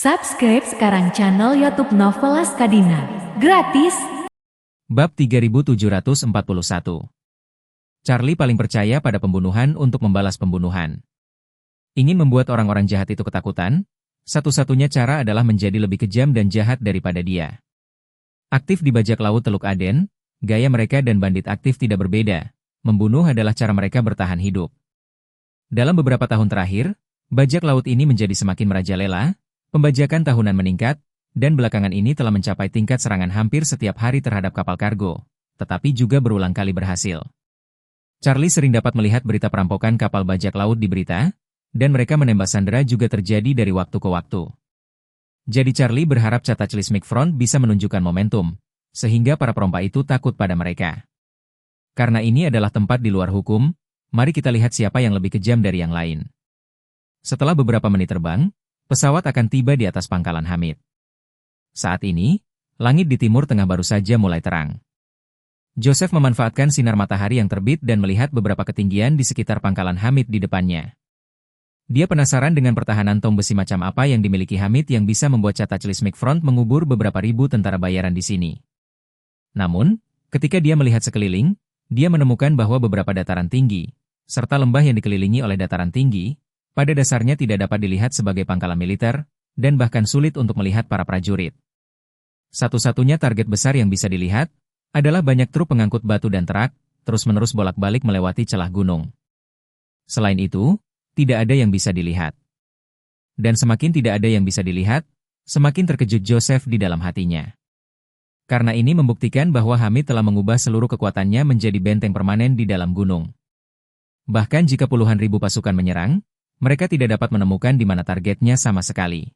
Subscribe sekarang channel YouTube Novelas Kadina. Gratis. Bab 3741. Charlie paling percaya pada pembunuhan untuk membalas pembunuhan. Ingin membuat orang-orang jahat itu ketakutan, satu-satunya cara adalah menjadi lebih kejam dan jahat daripada dia. Aktif di bajak laut Teluk Aden, gaya mereka dan bandit aktif tidak berbeda. Membunuh adalah cara mereka bertahan hidup. Dalam beberapa tahun terakhir, bajak laut ini menjadi semakin merajalela. Pembajakan tahunan meningkat, dan belakangan ini telah mencapai tingkat serangan hampir setiap hari terhadap kapal kargo, tetapi juga berulang kali berhasil. Charlie sering dapat melihat berita perampokan kapal bajak laut di berita, dan mereka menembak sandera juga terjadi dari waktu ke waktu. Jadi Charlie berharap Cataclysmic Front bisa menunjukkan momentum, sehingga para perompak itu takut pada mereka. Karena ini adalah tempat di luar hukum, mari kita lihat siapa yang lebih kejam dari yang lain. Setelah beberapa menit terbang, pesawat akan tiba di atas pangkalan Hamid. Saat ini, langit di timur tengah baru saja mulai terang. Joseph memanfaatkan sinar matahari yang terbit dan melihat beberapa ketinggian di sekitar pangkalan Hamid di depannya. Dia penasaran dengan pertahanan tong besi macam apa yang dimiliki Hamid yang bisa membuat Cataclysmic Front mengubur beberapa ribu tentara bayaran di sini. Namun, ketika dia melihat sekeliling, dia menemukan bahwa beberapa dataran tinggi, serta lembah yang dikelilingi oleh dataran tinggi, pada dasarnya tidak dapat dilihat sebagai pangkalan militer, dan bahkan sulit untuk melihat para prajurit. Satu-satunya target besar yang bisa dilihat, adalah banyak truk pengangkut batu dan truk, terus-menerus bolak-balik melewati celah gunung. Selain itu, tidak ada yang bisa dilihat. Dan semakin tidak ada yang bisa dilihat, semakin terkejut Joseph di dalam hatinya. Karena ini membuktikan bahwa Hamid telah mengubah seluruh kekuatannya menjadi benteng permanen di dalam gunung. Bahkan jika puluhan ribu pasukan menyerang, mereka tidak dapat menemukan di mana targetnya sama sekali.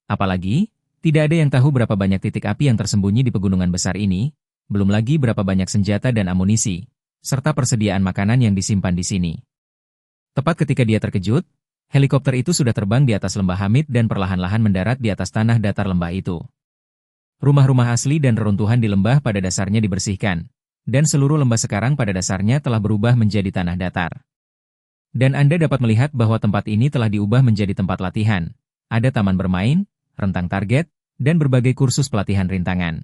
Apalagi, tidak ada yang tahu berapa banyak titik api yang tersembunyi di pegunungan besar ini, belum lagi berapa banyak senjata dan amunisi, serta persediaan makanan yang disimpan di sini. Tepat ketika dia terkejut, helikopter itu sudah terbang di atas lembah Hamid dan perlahan-lahan mendarat di atas tanah datar lembah itu. Rumah-rumah asli dan reruntuhan di lembah pada dasarnya dibersihkan, dan seluruh lembah sekarang pada dasarnya telah berubah menjadi tanah datar. Dan Anda dapat melihat bahwa tempat ini telah diubah menjadi tempat latihan. Ada taman bermain, rentang target, dan berbagai kursus pelatihan rintangan.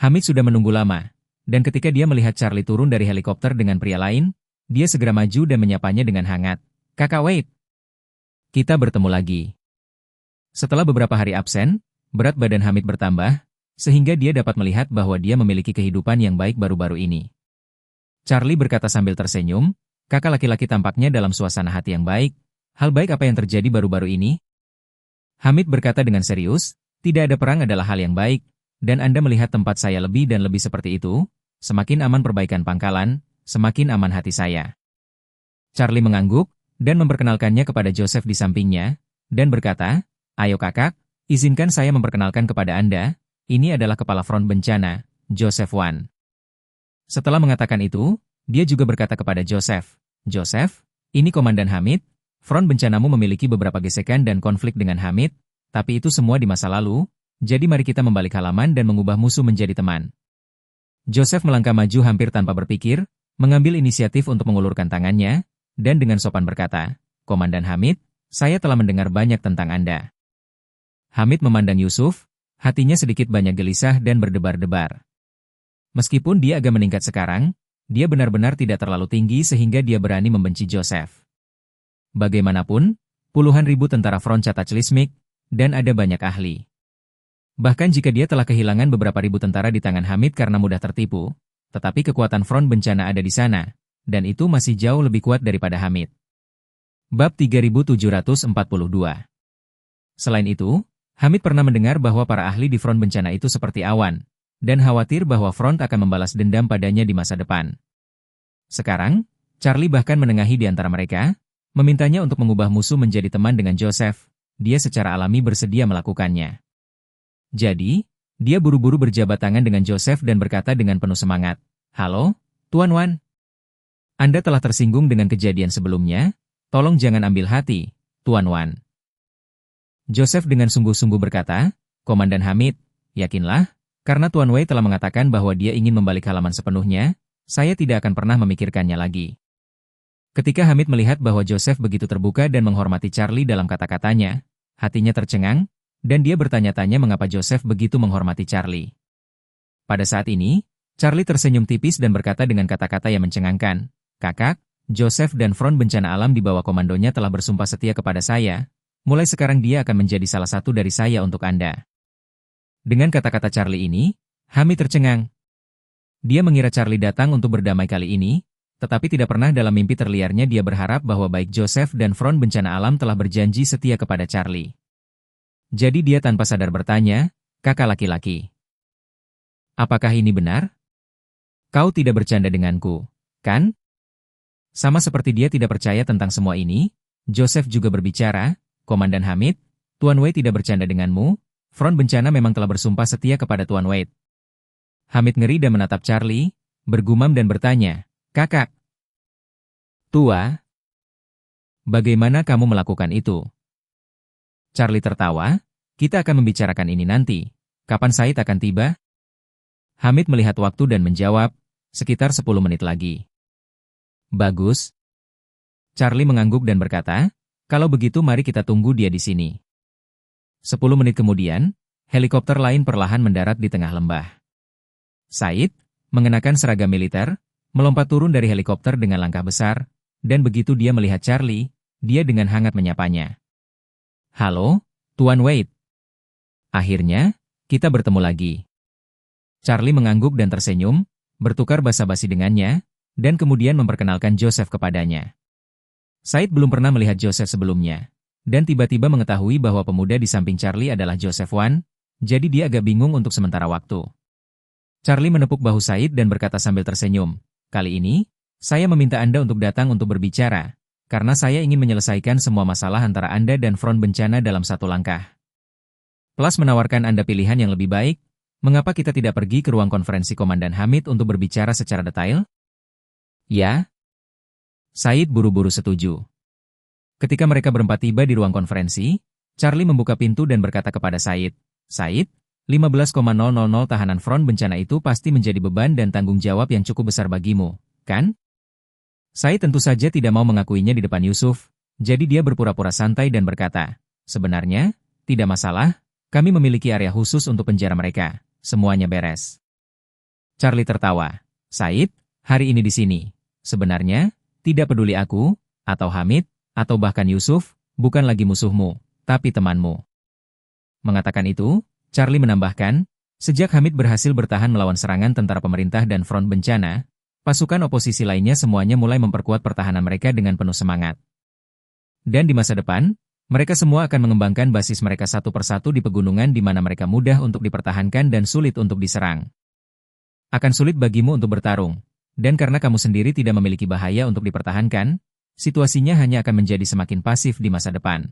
Hamid sudah menunggu lama, dan ketika dia melihat Charlie turun dari helikopter dengan pria lain, dia segera maju dan menyapanya dengan hangat. "Kakak Wade, kita bertemu lagi." Setelah beberapa hari absen, berat badan Hamid bertambah, sehingga dia dapat melihat bahwa dia memiliki kehidupan yang baik baru-baru ini. Charlie berkata sambil tersenyum, "Kakak laki-laki tampaknya dalam suasana hati yang baik. Hal baik apa yang terjadi baru-baru ini?" Hamid berkata dengan serius, "Tidak ada perang adalah hal yang baik, dan Anda melihat tempat saya lebih dan lebih seperti itu, semakin aman perbaikan pangkalan, semakin aman hati saya." Charlie mengangguk, dan memperkenalkannya kepada Joseph di sampingnya, dan berkata, "Ayo kakak, izinkan saya memperkenalkan kepada Anda, ini adalah Kepala Front Bencana, Joseph Wan." Setelah mengatakan itu, dia juga berkata kepada Joseph, "Joseph, ini Komandan Hamid, front bencanamu memiliki beberapa gesekan dan konflik dengan Hamid, tapi itu semua di masa lalu, jadi mari kita membalik halaman dan mengubah musuh menjadi teman." Joseph melangkah maju hampir tanpa berpikir, mengambil inisiatif untuk mengulurkan tangannya, dan dengan sopan berkata, "Komandan Hamid, saya telah mendengar banyak tentang Anda." Hamid memandang Yusuf, hatinya sedikit banyak gelisah dan berdebar-debar. Meskipun dia agak meningkat sekarang, dia benar-benar tidak terlalu tinggi sehingga dia berani membenci Joseph. Bagaimanapun, puluhan ribu tentara front Cataclysmic, dan ada banyak ahli. Bahkan jika dia telah kehilangan beberapa ribu tentara di tangan Hamid karena mudah tertipu, tetapi kekuatan front bencana ada di sana, dan itu masih jauh lebih kuat daripada Hamid. Bab 3742. Selain itu, Hamid pernah mendengar bahwa para ahli di front bencana itu seperti awan, dan khawatir bahwa front akan membalas dendam padanya di masa depan. Sekarang, Charlie bahkan menengahi di antara mereka, memintanya untuk mengubah musuh menjadi teman dengan Joseph. Dia secara alami bersedia melakukannya. Jadi, dia buru-buru berjabat tangan dengan Joseph dan berkata dengan penuh semangat, "Halo, Tuan Wan. Anda telah tersinggung dengan kejadian sebelumnya, tolong jangan ambil hati, Tuan Wan." Joseph dengan sungguh-sungguh berkata, "Komandan Hamid, yakinlah, karena Tuan Wei telah mengatakan bahwa dia ingin membalik halaman sepenuhnya, saya tidak akan pernah memikirkannya lagi." Ketika Hamid melihat bahwa Joseph begitu terbuka dan menghormati Charlie dalam kata-katanya, hatinya tercengang, dan dia bertanya-tanya mengapa Joseph begitu menghormati Charlie. Pada saat ini, Charlie tersenyum tipis dan berkata dengan kata-kata yang mencengangkan, "Kakak, Joseph dan Front Bencana Alam di bawah komandonya telah bersumpah setia kepada saya. Mulai sekarang dia akan menjadi salah satu dari saya untuk Anda." Dengan kata-kata Charlie ini, Hamid tercengang. Dia mengira Charlie datang untuk berdamai kali ini, tetapi tidak pernah dalam mimpi terliarnya dia berharap bahwa baik Joseph dan Front Bencana Alam telah berjanji setia kepada Charlie. Jadi dia tanpa sadar bertanya, "Kakak laki-laki, apakah ini benar? Kau tidak bercanda denganku, kan?" Sama seperti dia tidak percaya tentang semua ini, Joseph juga berbicara, "Komandan Hamid, Tuan Wei tidak bercanda denganmu, Front Bencana memang telah bersumpah setia kepada Tuan Wei." Hamid ngeri dan menatap Charlie, bergumam dan bertanya, "Kakak tua, bagaimana kamu melakukan itu?" Charlie tertawa, "Kita akan membicarakan ini nanti. Kapan Said akan tiba?" Hamid melihat waktu dan menjawab, "Sekitar 10 menit lagi." "Bagus." Charlie mengangguk dan berkata, "Kalau begitu mari kita tunggu dia di sini." 10 menit kemudian, helikopter lain perlahan mendarat di tengah lembah. Said, mengenakan seragam militer, melompat turun dari helikopter dengan langkah besar, dan begitu dia melihat Charlie, dia dengan hangat menyapanya. "Halo, Tuan Wade. Akhirnya, kita bertemu lagi." Charlie mengangguk dan tersenyum, bertukar basa-basi dengannya, dan kemudian memperkenalkan Joseph kepadanya. Said belum pernah melihat Joseph sebelumnya, dan tiba-tiba mengetahui bahwa pemuda di samping Charlie adalah Joseph Wan, jadi dia agak bingung untuk sementara waktu. Charlie menepuk bahu Said dan berkata sambil tersenyum, "Kali ini, saya meminta Anda untuk datang untuk berbicara, karena saya ingin menyelesaikan semua masalah antara Anda dan Front Bencana dalam satu langkah. Plus menawarkan Anda pilihan yang lebih baik, mengapa kita tidak pergi ke ruang konferensi Komandan Hamid untuk berbicara secara detail?" "Ya." Said buru-buru setuju. Ketika mereka berempat tiba di ruang konferensi, Charlie membuka pintu dan berkata kepada Said, "Said, 15,000 tahanan Front Bencana itu pasti menjadi beban dan tanggung jawab yang cukup besar bagimu, kan?" Said tentu saja tidak mau mengakuinya di depan Yusuf, jadi dia berpura-pura santai dan berkata, "Sebenarnya, tidak masalah, kami memiliki area khusus untuk penjara mereka, semuanya beres." Charlie tertawa, "Said, hari ini di sini. Sebenarnya, tidak peduli aku, atau Hamid, atau bahkan Yusuf, bukan lagi musuhmu, tapi temanmu." Mengatakan itu, Charlie menambahkan, sejak Hamid berhasil bertahan melawan serangan tentara pemerintah dan Front Bencana, pasukan oposisi lainnya semuanya mulai memperkuat pertahanan mereka dengan penuh semangat. Dan di masa depan, mereka semua akan mengembangkan basis mereka satu persatu di pegunungan di mana mereka mudah untuk dipertahankan dan sulit untuk diserang. Akan sulit bagimu untuk bertarung. Dan karena kamu sendiri tidak memiliki bahaya untuk dipertahankan, situasinya hanya akan menjadi semakin pasif di masa depan.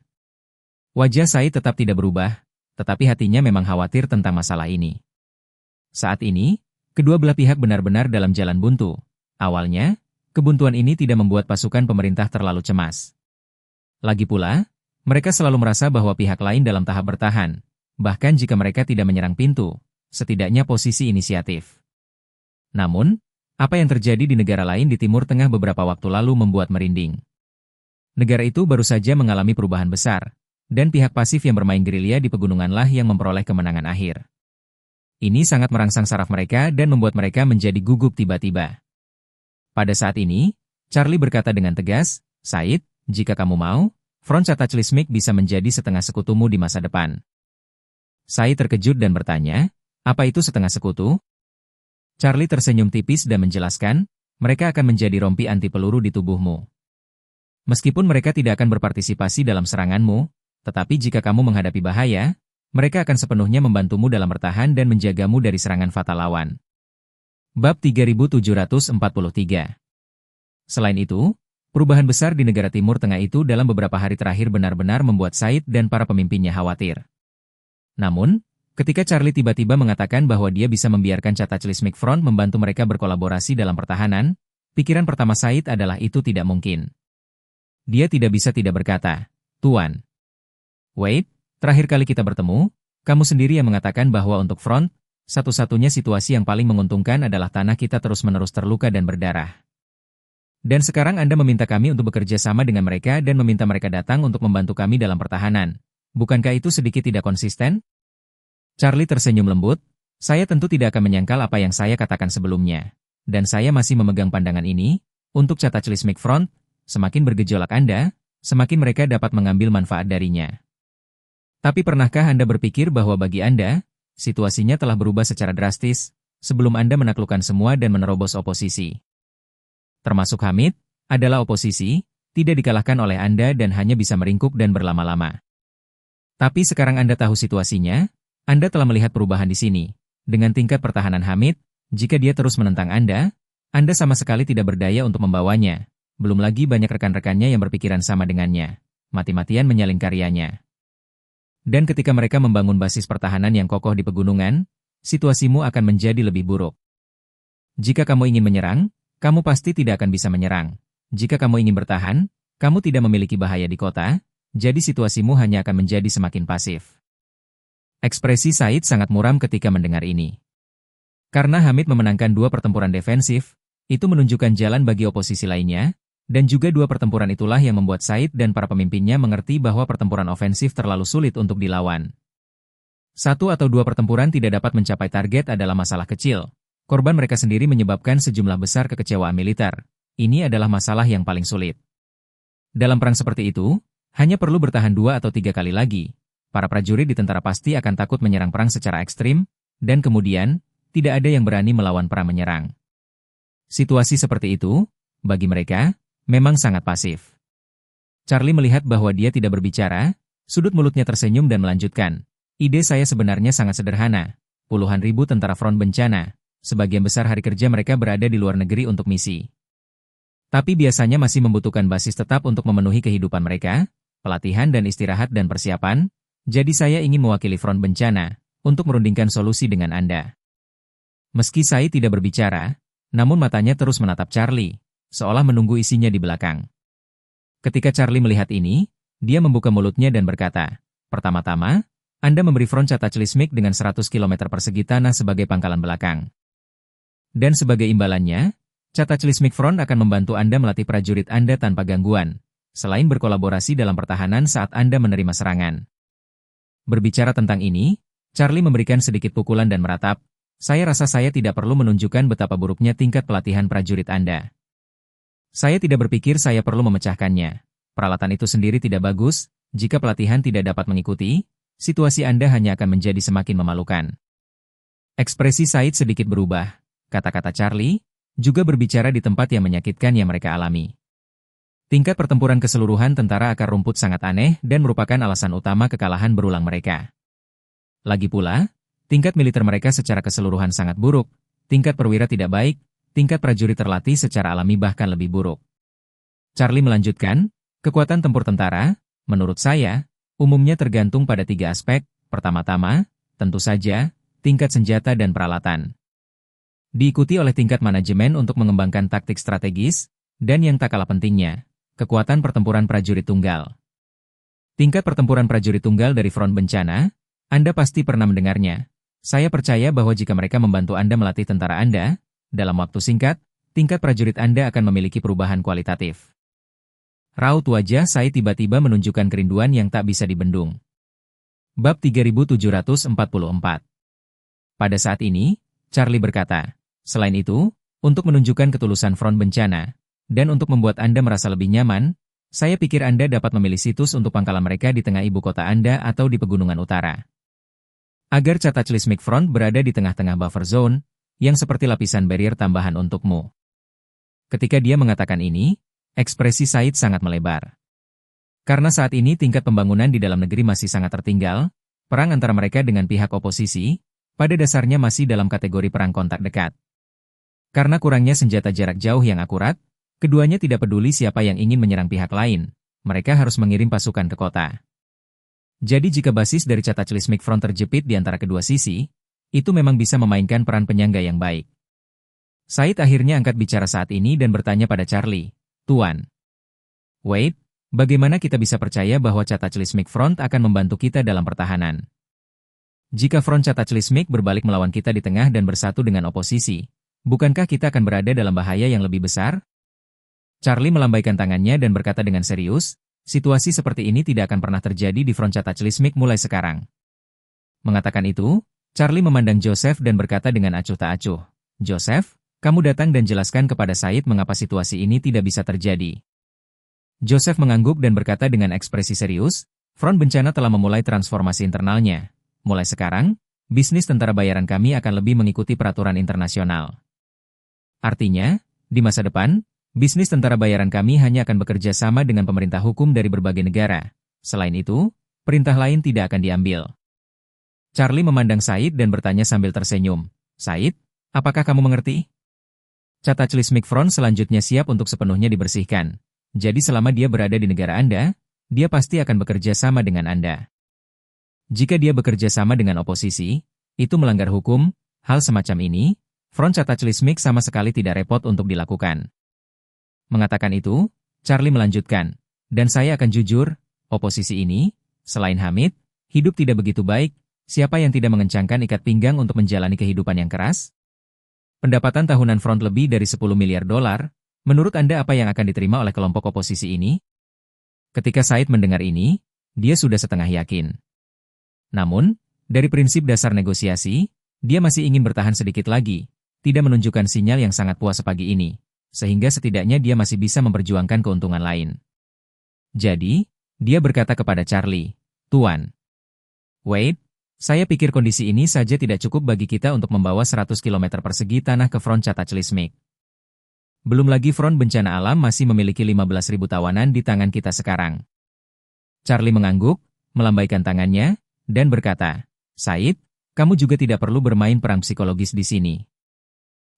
Wajah Said tetap tidak berubah, tetapi hatinya memang khawatir tentang masalah ini. Saat ini, kedua belah pihak benar-benar dalam jalan buntu. Awalnya, kebuntuan ini tidak membuat pasukan pemerintah terlalu cemas. Lagi pula, mereka selalu merasa bahwa pihak lain dalam tahap bertahan, bahkan jika mereka tidak menyerang pintu, setidaknya posisi inisiatif. Namun, apa yang terjadi di negara lain di Timur Tengah beberapa waktu lalu membuat merinding. Negara itu baru saja mengalami perubahan besar, dan pihak pasif yang bermain gerilya di pegununganlah yang memperoleh kemenangan akhir. Ini sangat merangsang saraf mereka dan membuat mereka menjadi gugup tiba-tiba. Pada saat ini, Charlie berkata dengan tegas, "Said, jika kamu mau, Front Cataclysmic bisa menjadi setengah sekutumu di masa depan." Said terkejut dan bertanya, "Apa itu setengah sekutu?" Charlie tersenyum tipis dan menjelaskan, "Mereka akan menjadi rompi anti peluru di tubuhmu. Meskipun mereka tidak akan berpartisipasi dalam seranganmu, tetapi jika kamu menghadapi bahaya, mereka akan sepenuhnya membantumu dalam bertahan dan menjagamu dari serangan fatal lawan." Bab 3743. Selain itu, perubahan besar di negara Timur Tengah itu dalam beberapa hari terakhir benar-benar membuat Said dan para pemimpinnya khawatir. Namun, ketika Charlie tiba-tiba mengatakan bahwa dia bisa membiarkan Cataclysmic Front membantu mereka berkolaborasi dalam pertahanan, pikiran pertama Said adalah itu tidak mungkin. Dia tidak bisa tidak berkata, "Tuan Wade, terakhir kali kita bertemu, kamu sendiri yang mengatakan bahwa untuk Front, satu-satunya situasi yang paling menguntungkan adalah tanah kita terus-menerus terluka dan berdarah. Dan sekarang Anda meminta kami untuk bekerja sama dengan mereka dan meminta mereka datang untuk membantu kami dalam pertahanan. Bukankah itu sedikit tidak konsisten? Charlie tersenyum lembut. Saya tentu tidak akan menyangkal apa yang saya katakan sebelumnya. Dan saya masih memegang pandangan ini. Untuk cataclysmic front, semakin bergejolak Anda, semakin mereka dapat mengambil manfaat darinya. Tapi pernahkah Anda berpikir bahwa bagi Anda, situasinya telah berubah secara drastis, sebelum Anda menaklukkan semua dan menerobos oposisi? Termasuk Hamid, adalah oposisi, tidak dikalahkan oleh Anda dan hanya bisa meringkuk dan berlama-lama. Tapi sekarang Anda tahu situasinya, Anda telah melihat perubahan di sini. Dengan tingkat pertahanan Hamid, jika dia terus menentang Anda sama sekali tidak berdaya untuk membawanya. Belum lagi banyak rekan-rekannya yang berpikiran sama dengannya. Mati-matian menyalin karyanya. Dan ketika mereka membangun basis pertahanan yang kokoh di pegunungan, situasimu akan menjadi lebih buruk. Jika kamu ingin menyerang, kamu pasti tidak akan bisa menyerang. Jika kamu ingin bertahan, kamu tidak memiliki bahaya di kota, jadi situasimu hanya akan menjadi semakin pasif. Ekspresi Said sangat muram ketika mendengar ini. Karena Hamid memenangkan 2 pertempuran defensif, itu menunjukkan jalan bagi oposisi lainnya, dan juga 2 pertempuran itulah yang membuat Said dan para pemimpinnya mengerti bahwa pertempuran ofensif terlalu sulit untuk dilawan. 1 atau 2 pertempuran tidak dapat mencapai target adalah masalah kecil. Korban mereka sendiri menyebabkan sejumlah besar kekecewaan militer. Ini adalah masalah yang paling sulit. Dalam perang seperti itu, hanya perlu bertahan 2 atau 3 kali lagi. Para prajurit di tentara pasti akan takut menyerang perang secara ekstrim, dan kemudian, tidak ada yang berani melawan perang menyerang. Situasi seperti itu, bagi mereka, memang sangat pasif. Charlie melihat bahwa dia tidak berbicara, sudut mulutnya tersenyum dan melanjutkan. Ide saya sebenarnya sangat sederhana. Puluhan ribu tentara front bencana, sebagian besar hari kerja mereka berada di luar negeri untuk misi. Tapi biasanya masih membutuhkan basis tetap untuk memenuhi kehidupan mereka, pelatihan dan istirahat dan persiapan, jadi saya ingin mewakili front bencana, untuk merundingkan solusi dengan Anda. Meski saya tidak berbicara, namun matanya terus menatap Charlie, seolah menunggu isinya di belakang. Ketika Charlie melihat ini, dia membuka mulutnya dan berkata, pertama-tama, Anda memberi front cataclysmic dengan 100 km persegi tanah sebagai pangkalan belakang. Dan sebagai imbalannya, cataclysmic front akan membantu Anda melatih prajurit Anda tanpa gangguan, selain berkolaborasi dalam pertahanan saat Anda menerima serangan. Berbicara tentang ini, Charlie memberikan sedikit pukulan dan meratap, saya rasa saya tidak perlu menunjukkan betapa buruknya tingkat pelatihan prajurit Anda. Saya tidak berpikir saya perlu memecahkannya. Peralatan itu sendiri tidak bagus, jika pelatihan tidak dapat mengikuti, situasi Anda hanya akan menjadi semakin memalukan. Ekspresi Said sedikit berubah. Kata-kata Charlie, juga berbicara di tempat yang menyakitkan yang mereka alami. Tingkat pertempuran keseluruhan tentara akar rumput sangat aneh dan merupakan alasan utama kekalahan berulang mereka. Lagi pula, tingkat militer mereka secara keseluruhan sangat buruk, tingkat perwira tidak baik, tingkat prajurit terlatih secara alami bahkan lebih buruk. Charlie melanjutkan, kekuatan tempur tentara, menurut saya, umumnya tergantung pada 3 aspek. Pertama-tama, tentu saja, tingkat senjata dan peralatan. Diikuti oleh tingkat manajemen untuk mengembangkan taktik strategis, dan yang tak kalah pentingnya, kekuatan pertempuran prajurit tunggal. Tingkat pertempuran prajurit tunggal dari front bencana, Anda pasti pernah mendengarnya. Saya percaya bahwa jika mereka membantu Anda melatih tentara Anda, dalam waktu singkat, tingkat prajurit Anda akan memiliki perubahan kualitatif. Raut wajah saya tiba-tiba menunjukkan kerinduan yang tak bisa dibendung. Bab 3744. Pada saat ini, Charlie berkata, selain itu, untuk menunjukkan ketulusan front bencana, dan untuk membuat Anda merasa lebih nyaman, saya pikir Anda dapat memilih situs untuk pangkalan mereka di tengah ibu kota Anda atau di pegunungan utara. Agar cataclysmic front berada di tengah-tengah buffer zone, yang seperti lapisan barrier tambahan untukmu. Ketika dia mengatakan ini, ekspresi Said sangat melebar. Karena saat ini tingkat pembangunan di dalam negeri masih sangat tertinggal, perang antara mereka dengan pihak oposisi, pada dasarnya masih dalam kategori perang kontak dekat. Karena kurangnya senjata jarak jauh yang akurat, keduanya tidak peduli siapa yang ingin menyerang pihak lain, mereka harus mengirim pasukan ke kota. Jadi jika basis dari cataclysmic front terjepit di antara kedua sisi, itu memang bisa memainkan peran penyangga yang baik. Said akhirnya angkat bicara saat ini dan bertanya pada Charlie, Tuan Wade, bagaimana kita bisa percaya bahwa cataclysmic front akan membantu kita dalam pertahanan? Jika front cataclysmic berbalik melawan kita di tengah dan bersatu dengan oposisi, bukankah kita akan berada dalam bahaya yang lebih besar? Charlie melambaikan tangannya dan berkata dengan serius, situasi seperti ini tidak akan pernah terjadi di front Cataclysmic mulai sekarang. Mengatakan itu, Charlie memandang Joseph dan berkata dengan acuh tak acuh, Joseph, kamu datang dan jelaskan kepada Said mengapa situasi ini tidak bisa terjadi. Joseph mengangguk dan berkata dengan ekspresi serius, front bencana telah memulai transformasi internalnya. Mulai sekarang, bisnis tentara bayaran kami akan lebih mengikuti peraturan internasional. Artinya, di masa depan, bisnis tentara bayaran kami hanya akan bekerja sama dengan pemerintah hukum dari berbagai negara. Selain itu, perintah lain tidak akan diambil. Charlie memandang Said dan bertanya sambil tersenyum, Said, apakah kamu mengerti? Cataclysmic Front selanjutnya siap untuk sepenuhnya dibersihkan. Jadi selama dia berada di negara Anda, dia pasti akan bekerja sama dengan Anda. Jika dia bekerja sama dengan oposisi, itu melanggar hukum. Hal semacam ini, Front Cataclysmic sama sekali tidak repot untuk dilakukan. Mengatakan itu, Charlie melanjutkan, dan saya akan jujur, oposisi ini, selain Hamid, hidup tidak begitu baik. Siapa yang tidak mengencangkan ikat pinggang untuk menjalani kehidupan yang keras? Pendapatan tahunan Front lebih dari 10 miliar dolar. Menurut Anda apa yang akan diterima oleh kelompok oposisi ini? Ketika Said mendengar ini, dia sudah setengah yakin. Namun, dari prinsip dasar negosiasi, dia masih ingin bertahan sedikit lagi, tidak menunjukkan sinyal yang sangat puas pagi ini, sehingga setidaknya dia masih bisa memperjuangkan keuntungan lain. Jadi, dia berkata kepada Charlie, Tuan, Wade, saya pikir kondisi ini saja tidak cukup bagi kita untuk membawa 100 km persegi tanah ke front Cataclysmic. Belum lagi front bencana alam masih memiliki 15.000 tawanan di tangan kita sekarang. Charlie mengangguk, melambaikan tangannya, dan berkata, Said, kamu juga tidak perlu bermain perang psikologis di sini.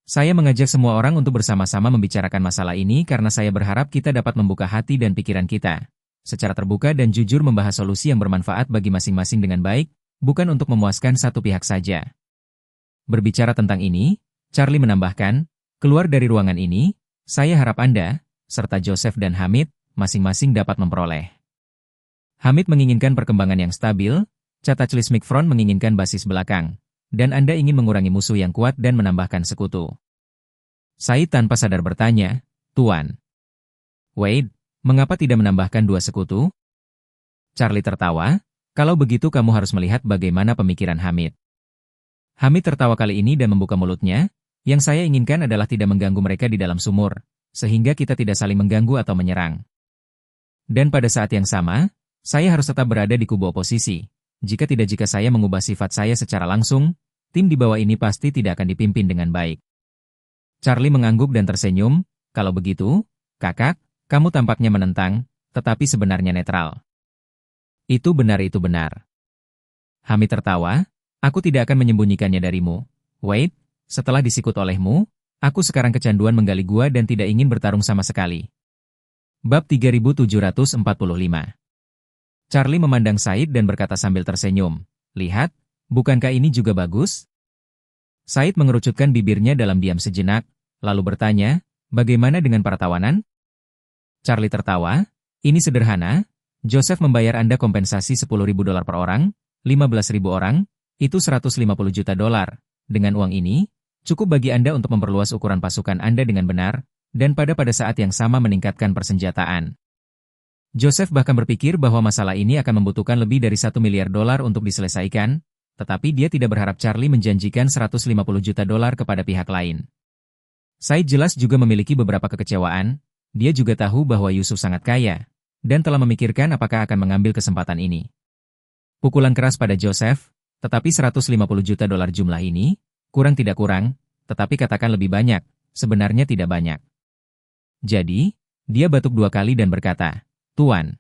Saya mengajak semua orang untuk bersama-sama membicarakan masalah ini karena saya berharap kita dapat membuka hati dan pikiran kita, secara terbuka dan jujur membahas solusi yang bermanfaat bagi masing-masing dengan baik, bukan untuk memuaskan satu pihak saja. Berbicara tentang ini, Charlie menambahkan, keluar dari ruangan ini, saya harap Anda, serta Joseph dan Hamid, masing-masing dapat memperoleh. Hamid menginginkan perkembangan yang stabil, Cataclysmic Front menginginkan basis belakang, dan Anda ingin mengurangi musuh yang kuat dan menambahkan sekutu. Said tanpa sadar bertanya, Tuan Wade, mengapa tidak menambahkan 2 sekutu? Charlie tertawa, kalau begitu kamu harus melihat bagaimana pemikiran Hamid. Hamid tertawa kali ini dan membuka mulutnya, yang saya inginkan adalah tidak mengganggu mereka di dalam sumur, sehingga kita tidak saling mengganggu atau menyerang. Dan pada saat yang sama, saya harus tetap berada di kubu oposisi. Jika saya mengubah sifat saya secara langsung, tim di bawah ini pasti tidak akan dipimpin dengan baik. Charlie mengangguk dan tersenyum, kalau begitu, kakak, kamu tampaknya menentang, tetapi sebenarnya netral. Itu benar. Hamid tertawa, aku tidak akan menyembunyikannya darimu. Wade, setelah disikut olehmu, aku sekarang kecanduan menggali gua dan tidak ingin bertarung sama sekali. Bab 3745. Charlie memandang Said dan berkata sambil tersenyum, lihat, bukankah ini juga bagus? Said mengerucutkan bibirnya dalam diam sejenak, lalu bertanya, bagaimana dengan para tawanan? Charlie tertawa, ini sederhana, Joseph membayar Anda kompensasi 10.000 dolar per orang, 15.000 orang, itu 150 juta dolar. Dengan uang ini, cukup bagi Anda untuk memperluas ukuran pasukan Anda dengan benar, dan pada saat yang sama meningkatkan persenjataan. Joseph bahkan berpikir bahwa masalah ini akan membutuhkan lebih dari 1 miliar dolar untuk diselesaikan, tetapi dia tidak berharap Charlie menjanjikan 150 juta dolar kepada pihak lain. Said jelas juga memiliki beberapa kekecewaan, dia juga tahu bahwa Yusuf sangat kaya, dan telah memikirkan apakah akan mengambil kesempatan ini. Pukulan keras pada Joseph, tetapi 150 juta dolar jumlah ini, kurang tidak kurang, tetapi katakan lebih banyak, sebenarnya tidak banyak. Jadi, dia batuk 2 kali dan berkata, Tuan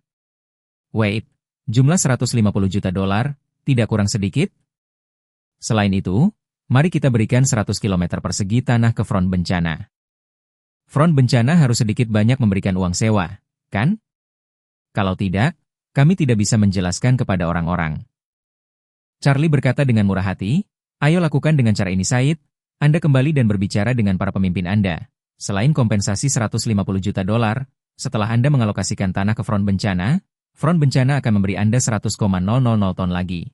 Wade, jumlah 150 juta dolar, tidak kurang sedikit? Selain itu, mari kita berikan 100 km persegi tanah ke front bencana. Front bencana harus sedikit banyak memberikan uang sewa, kan? Kalau tidak, kami tidak bisa menjelaskan kepada orang-orang. Charlie berkata dengan murah hati, ayo lakukan dengan cara ini Said, Anda kembali dan berbicara dengan para pemimpin Anda. Selain kompensasi 150 juta dolar, setelah Anda mengalokasikan tanah ke front bencana akan memberi Anda 100,000 ton lagi.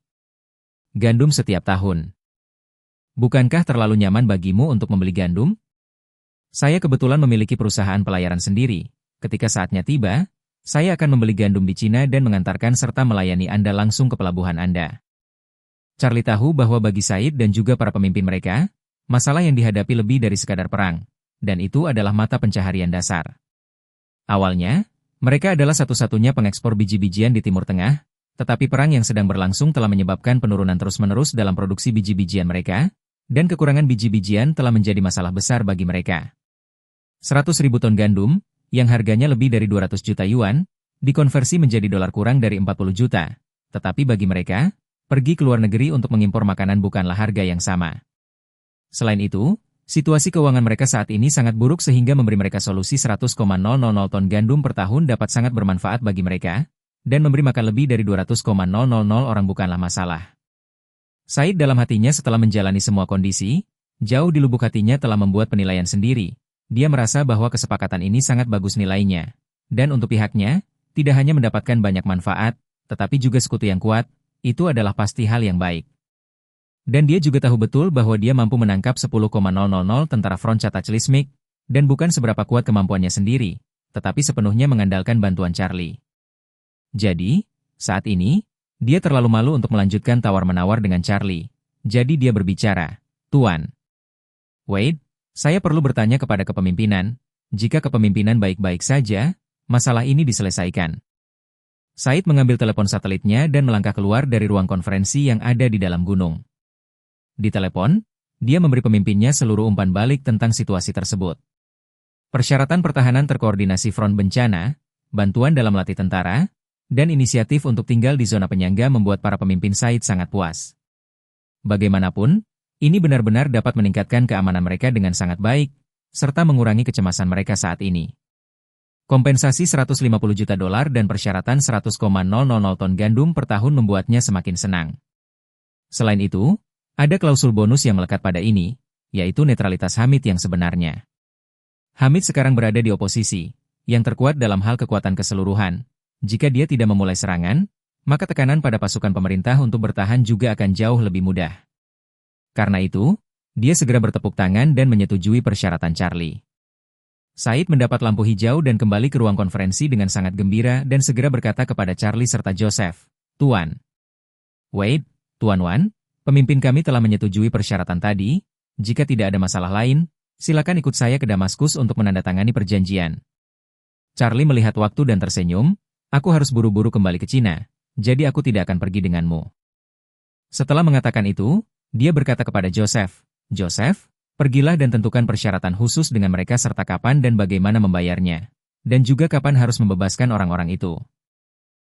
Gandum setiap tahun. Bukankah terlalu nyaman bagimu untuk membeli gandum? Saya kebetulan memiliki perusahaan pelayaran sendiri. Ketika saatnya tiba, Saya akan membeli gandum di Cina dan mengantarkan serta melayani Anda langsung ke pelabuhan Anda. Charlie tahu bahwa bagi Said dan juga para pemimpin mereka, masalah yang dihadapi lebih dari sekadar perang, dan itu adalah mata pencaharian dasar. Awalnya, mereka adalah satu-satunya pengekspor biji-bijian di Timur Tengah, tetapi perang yang sedang berlangsung telah menyebabkan penurunan terus-menerus dalam produksi biji-bijian mereka, dan kekurangan biji-bijian telah menjadi masalah besar bagi mereka. 100.000 ton gandum, yang harganya lebih dari 200 juta yuan, dikonversi menjadi dolar kurang dari 40 juta. Tetapi bagi mereka, pergi ke luar negeri untuk mengimpor makanan bukanlah harga yang sama. Selain itu, situasi keuangan mereka saat ini sangat buruk sehingga memberi mereka solusi 100,000 ton gandum per tahun dapat sangat bermanfaat bagi mereka, dan memberi makan lebih dari 200,000 orang bukanlah masalah. Said dalam hatinya setelah menjalani semua kondisi, jauh di lubuk hatinya telah membuat penilaian sendiri. Dia merasa bahwa kesepakatan ini sangat bagus nilainya. Dan untuk pihaknya, tidak hanya mendapatkan banyak manfaat, tetapi juga sekutu yang kuat, itu adalah pasti hal yang baik. Dan dia juga tahu betul bahwa dia mampu menangkap 10,000 tentara Front Cataclysmic, dan bukan seberapa kuat kemampuannya sendiri, tetapi sepenuhnya mengandalkan bantuan Charlie. Jadi, saat ini, dia terlalu malu untuk melanjutkan tawar-menawar dengan Charlie. Jadi dia berbicara, "Tuan Wade, saya perlu bertanya kepada kepemimpinan, jika kepemimpinan baik-baik saja, masalah ini diselesaikan." Said mengambil telepon satelitnya dan melangkah keluar dari ruang konferensi yang ada di dalam gunung. Di telepon, dia memberi pemimpinnya seluruh umpan balik tentang situasi tersebut. Persyaratan pertahanan terkoordinasi front bencana, bantuan dalam latih tentara, dan inisiatif untuk tinggal di zona penyangga membuat para pemimpin Said sangat puas. Bagaimanapun, ini benar-benar dapat meningkatkan keamanan mereka dengan sangat baik, serta mengurangi kecemasan mereka saat ini. Kompensasi 150 juta dolar dan persyaratan 100,000 ton gandum per tahun membuatnya semakin senang. Selain itu, ada klausul bonus yang melekat pada ini, yaitu netralitas Hamid yang sebenarnya. Hamid sekarang berada di oposisi, yang terkuat dalam hal kekuatan keseluruhan. Jika dia tidak memulai serangan, maka tekanan pada pasukan pemerintah untuk bertahan juga akan jauh lebih mudah. Karena itu, dia segera bertepuk tangan dan menyetujui persyaratan Charlie. Said mendapat lampu hijau dan kembali ke ruang konferensi dengan sangat gembira dan segera berkata kepada Charlie serta Joseph, "Tuan Wade, Tuan Wan, pemimpin kami telah menyetujui persyaratan tadi. Jika tidak ada masalah lain, silakan ikut saya ke Damaskus untuk menandatangani perjanjian." Charlie melihat waktu dan tersenyum, "Aku harus buru-buru kembali ke Cina, jadi aku tidak akan pergi denganmu." Setelah mengatakan itu, dia berkata kepada Joseph, "Joseph, pergilah dan tentukan persyaratan khusus dengan mereka serta kapan dan bagaimana membayarnya. Dan juga kapan harus membebaskan orang-orang itu.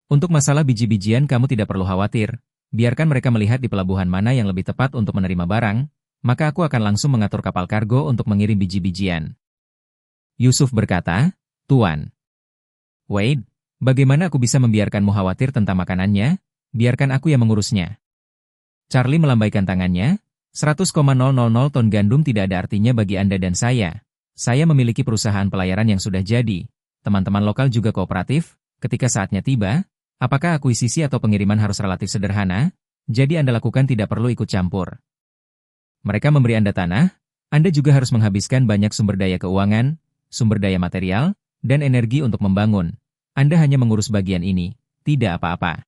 Untuk masalah biji-bijian kamu tidak perlu khawatir, biarkan mereka melihat di pelabuhan mana yang lebih tepat untuk menerima barang, maka aku akan langsung mengatur kapal kargo untuk mengirim biji-bijian." Yusuf berkata, "Tuan Wade, bagaimana aku bisa membiarkanmu khawatir tentang makanannya? Biarkan aku yang mengurusnya." Charlie melambaikan tangannya, 100,000 ton gandum tidak ada artinya bagi Anda dan saya. Saya memiliki perusahaan pelayaran yang sudah jadi. Teman-teman lokal juga kooperatif. Ketika saatnya tiba, apakah akuisisi atau pengiriman harus relatif sederhana? Jadi Anda lakukan tidak perlu ikut campur. Mereka memberi Anda tanah, Anda juga harus menghabiskan banyak sumber daya keuangan, sumber daya material, dan energi untuk membangun. Anda hanya mengurus bagian ini, tidak apa-apa.